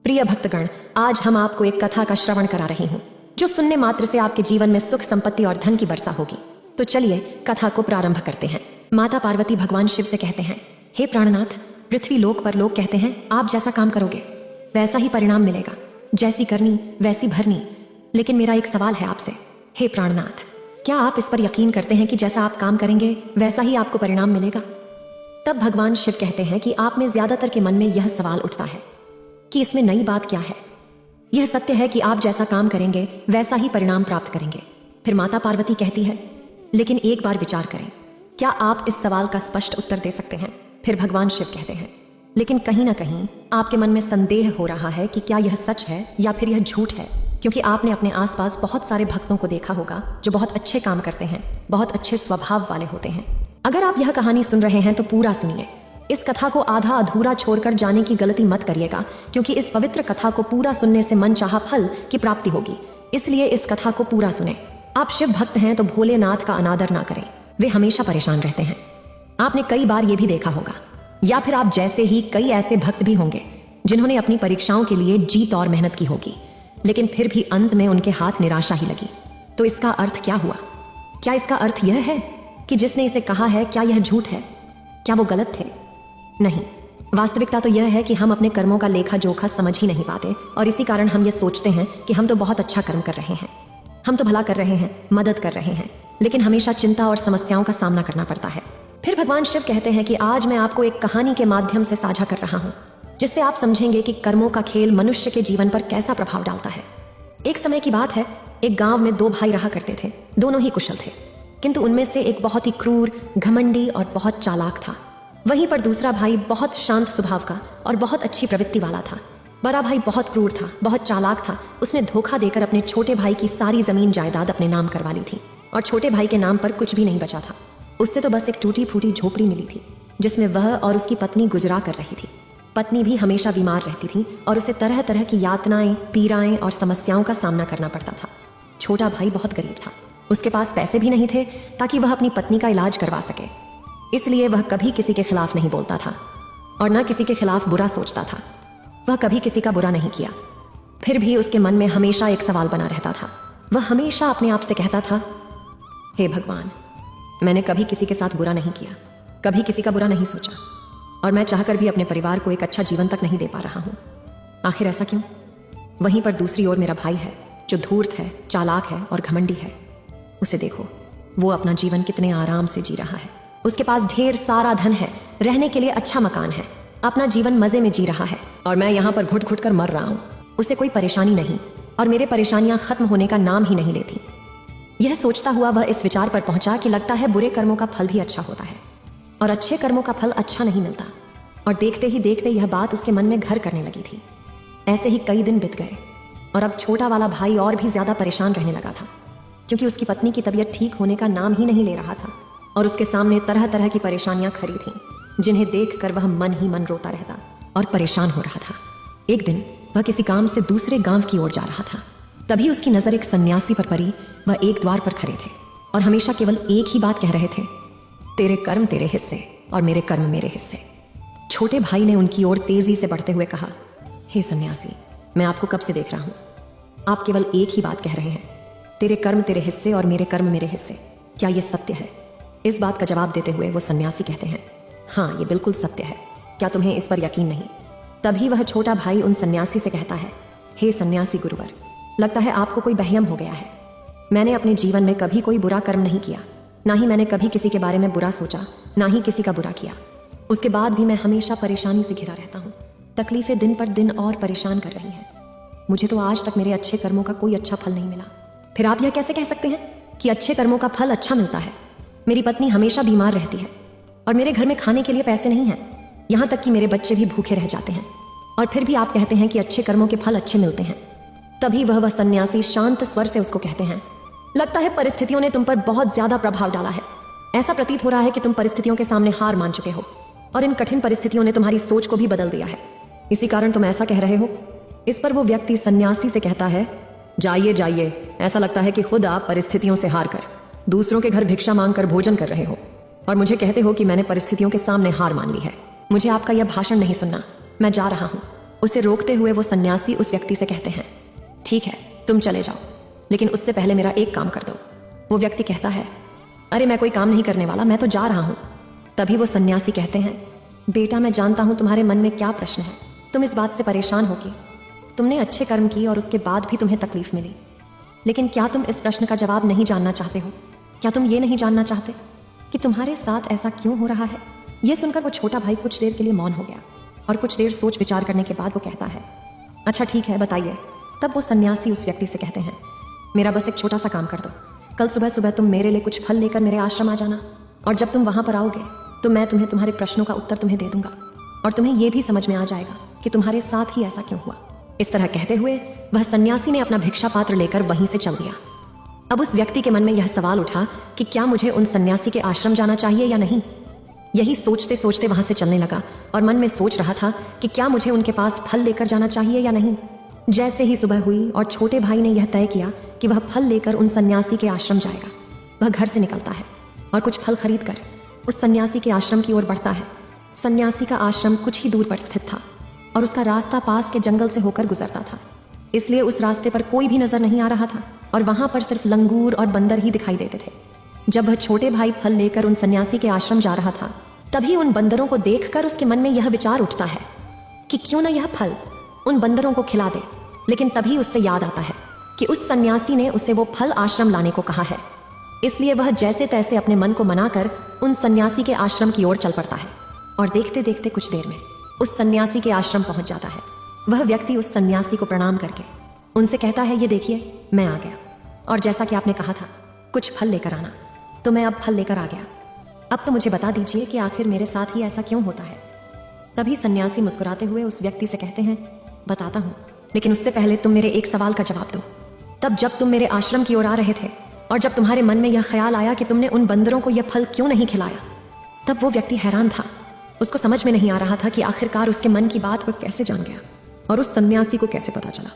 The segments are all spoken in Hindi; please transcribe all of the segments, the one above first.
प्रिय भक्तगण, आज हम आपको एक कथा का श्रवण करा रही हूँ जो सुनने मात्र से आपके जीवन में सुख, संपत्ति और धन की वर्षा होगी। तो चलिए कथा को प्रारंभ करते हैं। माता पार्वती भगवान शिव से कहते हैं, हे प्राणनाथ, पृथ्वी लोक पर लोग कहते हैं आप जैसा काम करोगे वैसा ही परिणाम मिलेगा, जैसी करनी वैसी भरनी। लेकिन मेरा एक सवाल है आपसे, हे प्राणनाथ, क्या आप इस पर यकीन करते हैं कि जैसा आप काम करेंगे वैसा ही आपको परिणाम मिलेगा? तब भगवान शिव कहते हैं कि आप में ज्यादातर के मन में यह सवाल उठता है कि इसमें नई बात क्या है। यह सत्य है कि आप जैसा काम करेंगे वैसा ही परिणाम प्राप्त करेंगे। फिर माता पार्वती कहती है, लेकिन एक बार विचार करें, क्या आप इस सवाल का स्पष्ट उत्तर दे सकते हैं? फिर भगवान शिव कहते हैं, लेकिन कहीं ना कहीं आपके मन में संदेह हो रहा है कि क्या यह सच है या फिर यह झूठ है, क्योंकि आपने अपने आसपास बहुत सारे भक्तों को देखा होगा जो बहुत अच्छे काम करते हैं, बहुत अच्छे स्वभाव वाले होते हैं। अगर आप यह कहानी सुन रहे हैं तो पूरा सुनिए। इस कथा को आधा अधूरा छोड़कर जाने की गलती मत करिएगा, क्योंकि इस पवित्र कथा को पूरा सुनने से मनचाहा फल की प्राप्ति होगी। इसलिए इस कथा को पूरा सुने। आप शिव भक्त हैं तो भोलेनाथ का अनादर ना करें, वे हमेशा परेशान रहते हैं। आपने कई बार ये भी देखा होगा, या फिर आप जैसे ही कई ऐसे भक्त भी होंगे जिन्होंने अपनी परीक्षाओं के लिए जीत और मेहनत की होगी, लेकिन फिर भी अंत में उनके हाथ निराशा ही लगी। तो इसका अर्थ क्या हुआ? क्या इसका अर्थ यह है कि जिसने इसे कहा है क्या यह झूठ है? क्या वो गलत थे? नहीं, वास्तविकता तो यह है कि हम अपने कर्मों का लेखा जोखा समझ ही नहीं पाते, और इसी कारण हम ये सोचते हैं कि हम तो बहुत अच्छा कर्म कर रहे हैं, हम तो भला कर रहे हैं, मदद कर रहे हैं, लेकिन हमेशा चिंता और समस्याओं का सामना करना पड़ता है। फिर भगवान शिव कहते हैं कि आज मैं आपको एक कहानी के माध्यम से साझा कर रहा हूँ, जिससे आप समझेंगे कि कर्मों का खेल मनुष्य के जीवन पर कैसा प्रभाव डालता है। एक समय की बात है, एक गांव में दो भाई रहा करते थे। दोनों ही कुशल थे, किंतु उनमें से एक बहुत ही क्रूर, घमंडी और बहुत चालाक था। वहीं पर दूसरा भाई बहुत शांत स्वभाव का और बहुत अच्छी प्रवृत्ति वाला था। बड़ा भाई बहुत क्रूर था, बहुत चालाक था। उसने धोखा देकर अपने छोटे भाई की सारी जमीन जायदाद अपने नाम करवा ली थी, और छोटे भाई के नाम पर कुछ भी नहीं बचा था। उससे तो बस एक टूटी फूटी झोपड़ी मिली थी, जिसमें वह और उसकी पत्नी गुजरा कर रही थी। पत्नी भी हमेशा बीमार रहती थी और उसे तरह तरह की यातनाएं, पीड़ाएं और समस्याओं का सामना करना पड़ता था। छोटा भाई बहुत गरीब था, उसके पास पैसे भी नहीं थे ताकि वह अपनी पत्नी का इलाज करवा सके। इसलिए वह कभी किसी के खिलाफ नहीं बोलता था और न किसी के खिलाफ बुरा सोचता था। वह कभी किसी का बुरा नहीं किया। फिर भी उसके मन में हमेशा एक सवाल बना रहता था। वह हमेशा अपने आप से कहता था, हे भगवान, मैंने कभी किसी के साथ बुरा नहीं किया, कभी किसी का बुरा नहीं सोचा, और मैं चाहकर भी अपने परिवार को एक अच्छा जीवन तक नहीं दे पा रहा हूं। आखिर ऐसा क्यों? वहीं पर दूसरी ओर मेरा भाई है जो धूर्त है, चालाक है और घमंडी है। उसे देखो, वो अपना जीवन कितने आराम से जी रहा है। उसके पास ढेर सारा धन है, रहने के लिए अच्छा मकान है, अपना जीवन मजे में जी रहा है, और मैं यहाँ पर घुट घुट कर मर रहा हूँ। उसे कोई परेशानी नहीं, और मेरे परेशानियां खत्म होने का नाम ही नहीं लेती। यह सोचता हुआ वह इस विचार पर पहुंचा कि लगता है बुरे कर्मों का फल भी अच्छा होता है और अच्छे कर्मों का फल अच्छा नहीं मिलता। और देखते ही देखते यह बात उसके मन में घर करने लगी थी। ऐसे ही कई दिन बीत गए, और अब छोटा वाला भाई और भी ज्यादा परेशान रहने लगा था, क्योंकि उसकी पत्नी की तबीयत ठीक होने का नाम ही नहीं ले रहा था, और उसके सामने तरह तरह की परेशानियां खड़ी थीं, जिन्हें देखकर वह मन ही मन रोता रहता और परेशान हो रहा था। एक दिन वह किसी काम से दूसरे गांव की ओर जा रहा था। तभी उसकी नजर एक सन्यासी पर पड़ी। वह एक द्वार पर खड़े थे और हमेशा केवल एक ही बात कह रहे थे, तेरे कर्म तेरे हिस्से और मेरे कर्म मेरे हिस्से। छोटे भाई ने उनकी ओर तेजी से बढ़ते हुए कहा, हे सन्यासी, मैं आपको कब से देख रहा हूं, आप केवल एक ही बात कह रहे हैं, तेरे कर्म तेरे हिस्से और मेरे कर्म मेरे हिस्से। क्या यह सत्य है? इस बात का जवाब देते हुए वो सन्यासी कहते हैं, हाँ, ये बिल्कुल सत्य है। क्या तुम्हें इस पर यकीन नहीं? तभी वह छोटा भाई उन सन्यासी से कहता है, हे सन्यासी गुरुवर, लगता है आपको कोई बहयम हो गया है। मैंने अपने जीवन में कभी कोई बुरा कर्म नहीं किया, ना ही मैंने कभी किसी के बारे में बुरा सोचा, ना ही किसी का बुरा किया। उसके बाद भी मैं हमेशा परेशानी से घिरा रहता हूँ। तकलीफें दिन पर दिन और परेशान कर रही हैं। मुझे तो आज तक मेरे अच्छे कर्मों का कोई अच्छा फल नहीं मिला। फिर आप यह कैसे कह सकते हैं कि अच्छे कर्मों का फल अच्छा मिलता है? मेरी पत्नी हमेशा बीमार रहती है, और मेरे घर में खाने के लिए पैसे नहीं हैं, यहाँ तक कि मेरे बच्चे भी भूखे रह जाते हैं, और फिर भी आप कहते हैं कि अच्छे कर्मों के फल अच्छे मिलते हैं। तभी वह सन्यासी शांत स्वर से उसको कहते हैं, लगता है परिस्थितियों ने तुम पर बहुत ज्यादा प्रभाव डाला है। ऐसा प्रतीत हो रहा है कि तुम परिस्थितियों के सामने हार मान चुके हो, और इन कठिन परिस्थितियों ने तुम्हारी सोच को भी बदल दिया है। इसी कारण तुम ऐसा कह रहे हो। इस पर वो व्यक्ति सन्यासी से कहता है, जाइए जाइए, ऐसा लगता है कि खुद आप परिस्थितियों से हार कर दूसरों के घर भिक्षा मांगकर भोजन कर रहे हो, और मुझे कहते हो कि मैंने परिस्थितियों के सामने हार मान ली है। मुझे आपका यह भाषण नहीं सुनना, मैं जा रहा हूँ। उसे रोकते हुए वो सन्यासी उस व्यक्ति से कहते हैं, ठीक है तुम चले जाओ, लेकिन उससे पहले मेरा एक काम कर दो। वो व्यक्ति कहता है, अरे मैं कोई काम नहीं करने वाला, मैं तो जा रहा हूँ। तभी वो सन्यासी कहते हैं, बेटा मैं जानता हूँ तुम्हारे मन में क्या प्रश्न है। तुम इस बात से परेशान हो कि तुमने अच्छे कर्म किए और उसके बाद भी तुम्हें तकलीफ मिली, लेकिन क्या तुम इस प्रश्न का जवाब नहीं जानना चाहते हो? क्या तुम ये नहीं जानना चाहते कि तुम्हारे साथ ऐसा क्यों हो रहा है? ये सुनकर वो छोटा भाई कुछ देर के लिए मौन हो गया और कुछ देर सोच विचार करने के बाद वो कहता है, अच्छा ठीक है बताइए। तब वो सन्यासी उस व्यक्ति से कहते हैं, मेरा बस एक छोटा सा काम कर दो। कल सुबह सुबह तुम मेरे लिए कुछ फल लेकर मेरे आश्रम आ जाना, और जब तुम वहां पर आओगे तो मैं तुम्हें तुम्हारे प्रश्नों का उत्तर तुम्हें दे दूंगा, और तुम्हें यह भी समझ में आ जाएगा कि तुम्हारे साथ ही ऐसा क्यों हुआ। इस तरह कहते हुए वह सन्यासी ने अपना भिक्षा पात्र लेकर वहीं से चल दिया। अब उस व्यक्ति के मन में यह सवाल उठा कि क्या मुझे उन सन्यासी के आश्रम जाना चाहिए या नहीं। यही सोचते सोचते वहां से चलने लगा और मन में सोच रहा था कि क्या मुझे उनके पास फल लेकर जाना चाहिए या नहीं। जैसे ही सुबह हुई और छोटे भाई ने यह तय किया कि वह फल लेकर उन सन्यासी के आश्रम जाएगा, वह घर से निकलता है और कुछ फल खरीद कर उस सन्यासी के आश्रम की ओर बढ़ता है। सन्यासी का आश्रम कुछ ही दूर पर स्थित था और उसका रास्ता पास के जंगल से होकर गुजरता था, इसलिए उस रास्ते पर कोई भी नजर नहीं आ रहा था और वहां पर सिर्फ लंगूर और बंदर ही दिखाई देते थे। जब वह छोटे भाई फल लेकर उन सन्यासी के आश्रम जा रहा था, तभी उन बंदरों को देखकर उसके मन में यह विचार उठता है कि क्यों न यह फल उन बंदरों को खिला दे। लेकिन तभी उससे याद आता है कि उस सन्यासी ने उसे वो फल आश्रम लाने को कहा है, इसलिए वह जैसे तैसे अपने मन को मनाकर उन सन्यासी के आश्रम की ओर चल पड़ता है और देखते देखते कुछ देर में उस सन्यासी के आश्रम पहुंच जाता है। वह व्यक्ति उस सन्यासी को प्रणाम करके उनसे कहता है, ये देखिए मैं आ गया, और जैसा कि आपने कहा था कुछ फल लेकर आना, तो मैं अब फल लेकर आ गया। अब तो मुझे बता दीजिए कि आखिर मेरे साथ ही ऐसा क्यों होता है। तभी सन्यासी मुस्कुराते हुए उस व्यक्ति से कहते हैं, बताता हूँ, लेकिन उससे पहले तुम मेरे एक सवाल का जवाब दो। तब जब तुम मेरे आश्रम की ओर आ रहे थे और जब तुम्हारे मन में यह ख्याल आया कि तुमने उन बंदरों को यह फल क्यों नहीं खिलाया, तब वो व्यक्ति हैरान था। उसको समझ में नहीं आ रहा था कि आखिरकार उसके मन की बात वह कैसे जान गया और उस सन्यासी को कैसे पता चला।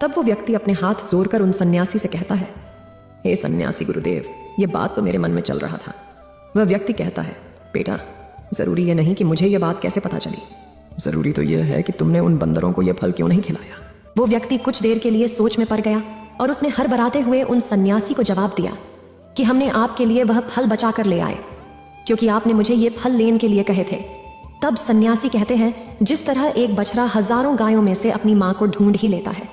तब वो व्यक्ति अपने हाथ जोड़कर उन सन्यासी से कहता है, हे सन्यासी गुरुदेव, ये बात तो मेरे मन में चल रहा था। वह व्यक्ति कहता है, बेटा जरूरी ये नहीं कि मुझे ये बात कैसे पता चली, जरूरी तो यह है कि तुमने उन बंदरों को यह फल क्यों नहीं खिलाया। वो व्यक्ति कुछ देर के लिए सोच में पड़ गया और उसने हड़बड़ाते हुए उन सन्यासी को जवाब दिया कि हमने आपके लिए वह फल बचा कर ले आए, क्योंकि आपने मुझे ये फल लेने के लिए कहे थे। तब सन्यासी कहते हैं, जिस तरह एक बछड़ा हजारों गायों में से अपनी माँ को ढूंढ ही लेता है,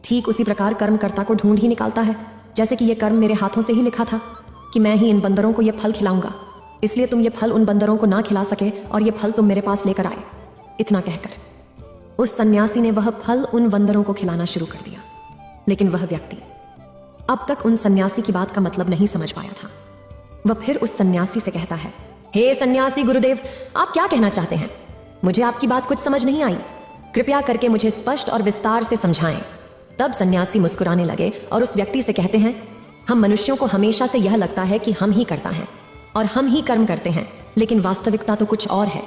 ठीक उसी प्रकार कर्मकर्ता को ढूंढ ही निकालता है। जैसे कि ये कर्म मेरे हाथों से ही लिखा था कि मैं ही इन बंदरों को ये फल खिलाऊंगा, इसलिए तुम ये फल उन बंदरों को ना खिला सके और ये फल तुम मेरे पास लेकर आए। इतना कहकर उस सन्यासी ने वह फल उन बंदरों को खिलाना शुरू कर दिया। लेकिन वह व्यक्ति अब तक उन सन्यासी की बात का मतलब नहीं समझ पाया था। वह फिर उस सन्यासी से कहता है, हे सन्यासी गुरुदेव, आप क्या कहना चाहते हैं? मुझे आपकी बात कुछ समझ नहीं आई, कृपया करके मुझे स्पष्ट और विस्तार से समझाएं। तब सन्यासी मुस्कुराने लगे और उस व्यक्ति से कहते हैं, हम मनुष्यों को हमेशा से यह लगता है कि हम ही करता है और हम ही कर्म करते हैं, लेकिन वास्तविकता तो कुछ और है।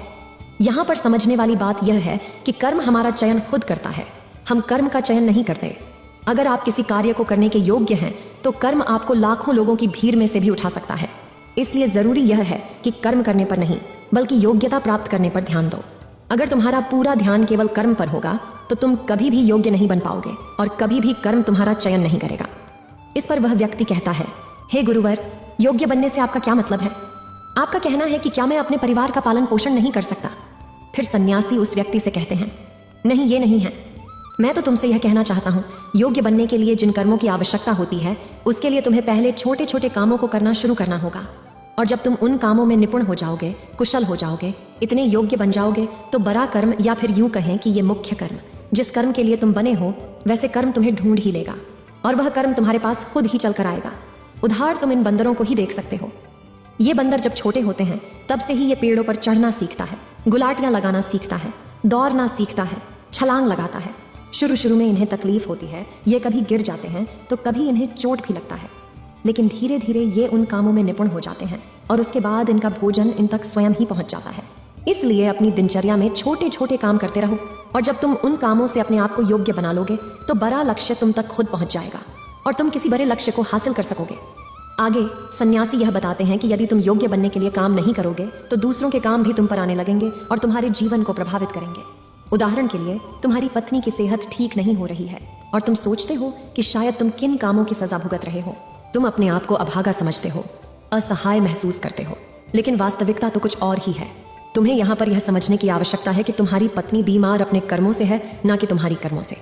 यहाँ पर समझने वाली बात यह है कि कर्म हमारा चयन खुद करता है, हम कर्म का चयन नहीं करते। अगर आप किसी कार्य को करने के योग्य हैं तो कर्म आपको लाखों लोगों की भीड़ में से भी उठा सकता है। इसलिए जरूरी यह है कि कर्म करने पर नहीं बल्कि योग्यता प्राप्त करने पर ध्यान दो। अगर तुम्हारा पूरा ध्यान केवल कर्म पर होगा तो तुम कभी भी योग्य नहीं बन पाओगे और कभी भी कर्म तुम्हारा चयन नहीं करेगा। इस पर वह व्यक्ति कहता है, हे गुरुवर, योग्य बनने से आपका क्या मतलब है? आपका कहना है कि क्या मैं अपने परिवार का पालन पोषण नहीं कर सकता? फिर सन्यासी उस व्यक्ति से कहते हैं, नहीं ये नहीं है, मैं तो तुमसे यह कहना चाहता हूँ, योग्य बनने के लिए जिन कर्मों की आवश्यकता होती है उसके लिए तुम्हें पहले छोटे छोटे कामों को करना शुरू करना होगा, और जब तुम उन कामों में निपुण हो जाओगे, कुशल हो जाओगे, इतने योग्य बन जाओगे तो बड़ा कर्म, या फिर यूं कहें कि ये मुख्य कर्म, जिस कर्म के लिए तुम बने हो वैसे कर्म तुम्हें ढूंढ ही लेगा और वह कर्म तुम्हारे पास खुद ही चल कर आएगा। उधार तुम इन बंदरों को ही देख सकते हो। ये बंदर जब छोटे होते हैं तब से ही ये पेड़ों पर चढ़ना सीखता है, गुलाटियां लगाना सीखता है, दौड़ना सीखता है, छलांग लगाता है। शुरू में इन्हें तकलीफ होती है, ये कभी गिर जाते हैं तो कभी इन्हें चोट भी लगता है, लेकिन धीरे धीरे ये उन कामों में निपुण हो जाते हैं और उसके बाद इनका भोजन इन तक स्वयं ही पहुंच जाता है। इसलिए अपनी दिनचर्या में छोटे छोटे काम करते रहो, और जब तुम उन कामों से अपने आप को योग्य बना लोगे तो बड़ा लक्ष्य तुम तक खुद पहुंच जाएगा और तुम किसी बड़े लक्ष्य को हासिल कर सकोगे। आगे सन्यासी यह बताते हैं कि यदि तुम योग्य बनने के लिए काम नहीं करोगे तो दूसरों के काम भी तुम पर आने लगेंगे और तुम्हारे जीवन को प्रभावित करेंगे। उदाहरण के लिए तुम्हारी पत्नी की सेहत ठीक नहीं हो रही है और तुम सोचते हो कि शायद तुम किन कामों की सजा भुगत रहे हो। तुम अपने आप को अभागा समझते हो, असहाय महसूस करते हो, लेकिन वास्तविकता तो कुछ और ही है। तुम्हें यहाँ पर यह समझने की आवश्यकता है कि तुम्हारी पत्नी बीमार अपने कर्मों से है, ना कि तुम्हारी कर्मों से।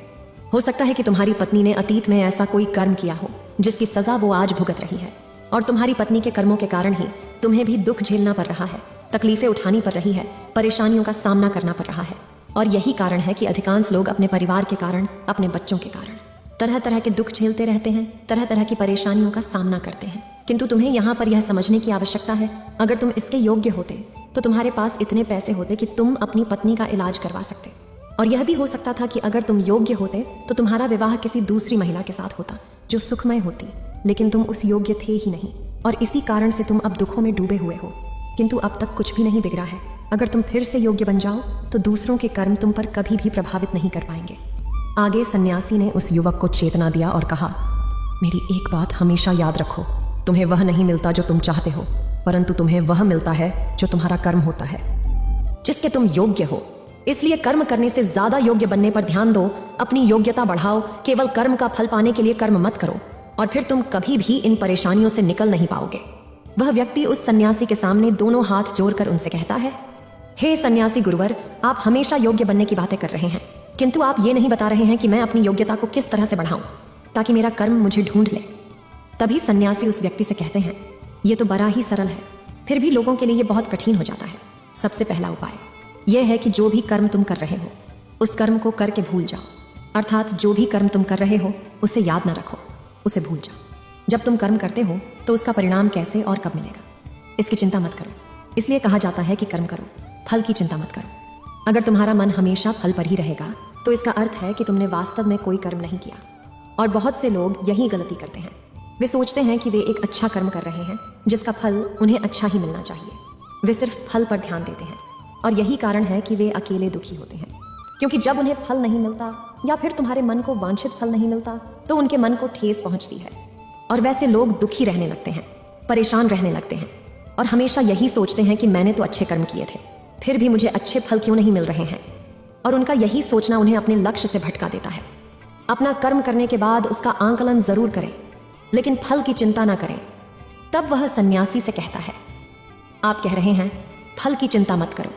हो सकता है कि तुम्हारी पत्नी ने अतीत में ऐसा कोई कर्म किया हो जिसकी सजा वो आज भुगत रही है, और तुम्हारी पत्नी के कर्मों के कारण ही तुम्हें भी दुख झेलना पड़ रहा है, तकलीफें उठानी पड़ रही है, परेशानियों का सामना करना पड़ रहा है। और यही कारण है कि अधिकांश लोग अपने परिवार के कारण, अपने बच्चों के कारण तरह तरह के दुख झेलते रहते हैं, तरह तरह की परेशानियों का सामना करते हैं। किंतु तुम्हें यहाँ पर यह समझने की आवश्यकता है, अगर तुम इसके योग्य होते तो तुम्हारे पास इतने पैसे होते कि तुम अपनी पत्नी का इलाज करवा सकते। और यह भी हो सकता था कि अगर तुम योग्य होते तो तुम्हारा विवाह किसी दूसरी महिला के साथ होता जो सुखमय होती, लेकिन तुम उस योग्य थे ही नहीं, और इसी कारण से तुम अब दुखों में डूबे हुए हो। किंतु अब तक कुछ भी नहीं बिगड़ा है। अगर तुम फिर से योग्य बन जाओ तो दूसरों के कर्म तुम पर कभी भी प्रभावित नहीं कर पाएंगे। आगे सन्यासी ने उस युवक को चेतना दिया और कहा, मेरी एक बात हमेशा याद रखो, तुम्हें वह नहीं मिलता जो तुम चाहते हो, परंतु तुम्हें वह मिलता है जो तुम्हारा कर्म होता है, जिसके तुम योग्य हो। इसलिए कर्म करने से ज्यादा योग्य बनने पर ध्यान दो, अपनी योग्यता बढ़ाओ। केवल कर्म का फल पाने के लिए कर्म मत करो, और फिर तुम कभी भी इन परेशानियों से निकल नहीं पाओगे। वह व्यक्ति उस सन्यासी के सामने दोनों हाथ जोड़कर उनसे कहता है, हे सन्यासी गुरुवर, आप हमेशा योग्य बनने की बातें कर रहे हैं, किंतु आप ये नहीं बता रहे हैं कि मैं अपनी योग्यता को किस तरह से बढ़ाऊं ताकि मेरा कर्म मुझे ढूंढ ले। तभी सन्यासी उस व्यक्ति से कहते हैं, ये तो बड़ा ही सरल है, फिर भी लोगों के लिए ये बहुत कठिन हो जाता है। सबसे पहला उपाय यह है कि जो भी कर्म तुम कर रहे हो उस कर्म को करके भूल जाओ। अर्थात जो भी कर्म तुम कर रहे हो उसे याद ना रखो, उसे भूल जाओ। जब तुम कर्म करते हो तो उसका परिणाम कैसे और कब मिलेगा, इसकी चिंता मत करो। इसलिए कहा जाता है कि कर्म करो, फल की चिंता मत करो। अगर तुम्हारा मन हमेशा फल पर ही रहेगा तो इसका अर्थ है कि तुमने वास्तव में कोई कर्म नहीं किया। और बहुत से लोग यही गलती करते हैं। वे सोचते हैं कि वे एक अच्छा कर्म कर रहे हैं जिसका फल उन्हें अच्छा ही मिलना चाहिए। वे सिर्फ फल पर ध्यान देते हैं, और यही कारण है कि वे अकेले दुखी होते हैं। क्योंकि जब उन्हें फल नहीं मिलता या फिर तुम्हारे मन को वांछित फल नहीं मिलता तो उनके मन को ठेस पहुंचती है, और वैसे लोग दुखी रहने लगते हैं, परेशान रहने लगते हैं, और हमेशा यही सोचते हैं कि मैंने तो अच्छे कर्म किए थे, फिर भी मुझे अच्छे फल क्यों नहीं मिल रहे हैं। और उनका यही सोचना उन्हें अपने लक्ष्य से भटका देता है। अपना कर्म करने के बाद उसका आंकलन जरूर करें, लेकिन फल की चिंता ना करें। तब वह सन्यासी से कहता है, आप कह रहे हैं फल की चिंता मत करो,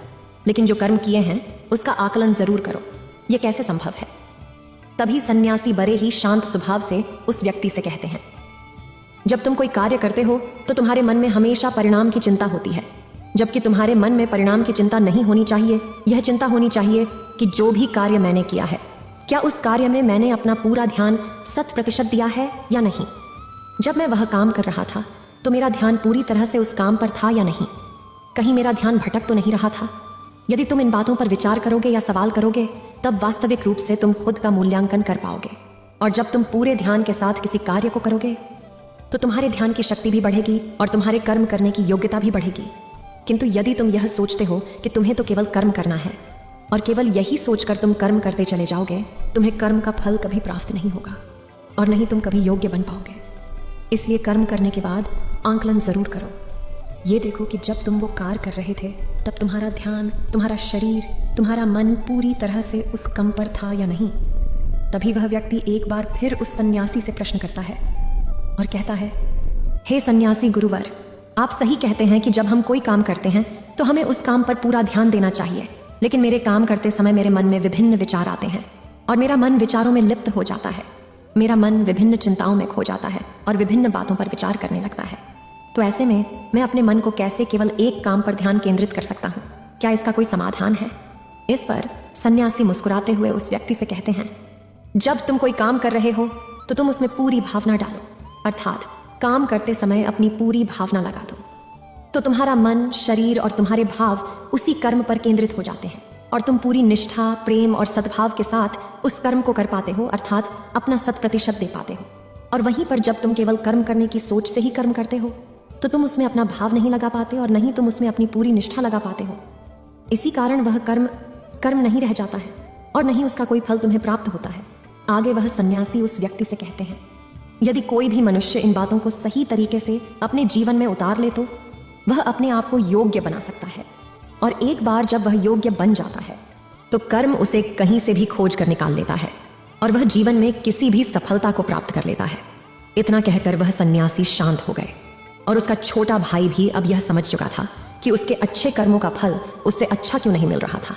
लेकिन जो कर्म किए हैं उसका आकलन जरूर करो, यह कैसे संभव है। तभी सन्यासी बड़े ही शांत स्वभाव से उस व्यक्ति से कहते हैं, जब तुम कोई कार्य करते हो तो तुम्हारे मन में हमेशा परिणाम की चिंता होती है, जबकि तुम्हारे मन में परिणाम की चिंता नहीं होनी चाहिए। यह चिंता होनी चाहिए कि जो भी कार्य मैंने किया है, क्या उस कार्य में मैंने अपना पूरा ध्यान 100% दिया है या नहीं। जब मैं वह काम कर रहा था तो मेरा ध्यान पूरी तरह से उस काम पर था या नहीं, कहीं मेरा ध्यान भटक तो नहीं रहा था। यदि तुम इन बातों पर विचार करोगे या सवाल करोगे तब वास्तविक रूप से तुम खुद का मूल्यांकन कर पाओगे। और जब तुम पूरे ध्यान के साथ किसी कार्य को करोगे तो तुम्हारे ध्यान की शक्ति भी बढ़ेगी और तुम्हारे कर्म करने की योग्यता भी बढ़ेगी। किंतु यदि तुम यह सोचते हो कि तुम्हें तो केवल कर्म करना है और केवल यही सोचकर तुम कर्म करते चले जाओगे, तुम्हें कर्म का फल कभी प्राप्त नहीं होगा और नहीं तुम कभी योग्य बन पाओगे। इसलिए कर्म करने के बाद आंकलन जरूर करो। ये देखो कि जब तुम वो कार्य कर रहे थे तब तुम्हारा ध्यान, तुम्हारा शरीर, तुम्हारा मन पूरी तरह से उस काम पर था या नहीं। तभी वह व्यक्ति एक बार फिर उस सन्यासी से प्रश्न करता है और कहता है, हे सन्यासी गुरुवर, आप सही कहते हैं कि जब हम कोई काम करते हैं तो हमें उस काम पर पूरा ध्यान देना चाहिए, लेकिन मेरे काम करते समय मेरे मन में विभिन्न विचार आते हैं और मेरा मन विचारों में लिप्त हो जाता है। मेरा मन विभिन्न चिंताओं में खो जाता है और विभिन्न बातों पर विचार करने लगता है। तो ऐसे में मैं अपने मन को कैसे केवल एक काम पर ध्यान केंद्रित कर सकता हूँ? क्या इसका कोई समाधान है? इस पर सन्यासी मुस्कुराते हुए उस व्यक्ति से कहते हैं, जब तुम कोई काम कर रहे हो तो तुम उसमें पूरी भावना डालो, अर्थात काम करते समय अपनी पूरी भावना लगा दो। तो तुम्हारा मन, शरीर और तुम्हारे भाव उसी कर्म पर केंद्रित हो जाते हैं और तुम पूरी निष्ठा, प्रेम और सद्भाव के साथ उस कर्म को कर पाते हो, अर्थात अपना 100% दे पाते हो। और वहीं पर जब तुम केवल कर्म करने की सोच से ही कर्म करते हो तो तुम उसमें अपना भाव नहीं लगा पाते और नहीं तुम उसमें अपनी पूरी निष्ठा लगा पाते हो। इसी कारण वह कर्म नहीं रह जाता है और नहीं उसका कोई फल तुम्हें प्राप्त होता है। आगे वह सन्यासी उस व्यक्ति से कहते हैं, यदि कोई भी मनुष्य इन बातों को सही तरीके से अपने जीवन में उतार ले तो वह अपने आप को योग्य बना सकता है। और एक बार जब वह योग्य बन जाता है तो कर्म उसे कहीं से भी खोज कर निकाल लेता है और वह जीवन में किसी भी सफलता को प्राप्त कर लेता है। इतना कहकर वह सन्यासी शांत हो गए और उसका छोटा भाई भी अब यह समझ चुका था कि उसके अच्छे कर्मों का फल उससे अच्छा क्यों नहीं मिल रहा था।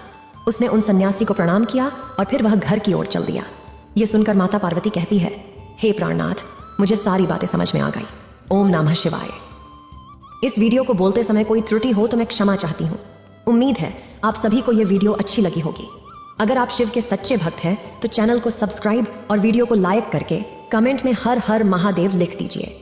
उसने उन सन्यासी को प्रणाम किया और फिर वह घर की ओर चल दिया। यह सुनकर माता पार्वती कहती है, हे प्राणनाथ, मुझे सारी बातें समझ में आ गई। ओम नमः शिवाय। इस वीडियो को बोलते समय कोई त्रुटि हो तो मैं क्षमा चाहती हूँ। उम्मीद है आप सभी को यह वीडियो अच्छी लगी होगी। अगर आप शिव के सच्चे भक्त हैं तो चैनल को सब्सक्राइब और वीडियो को लाइक करके कमेंट में हर हर महादेव लिख दीजिए।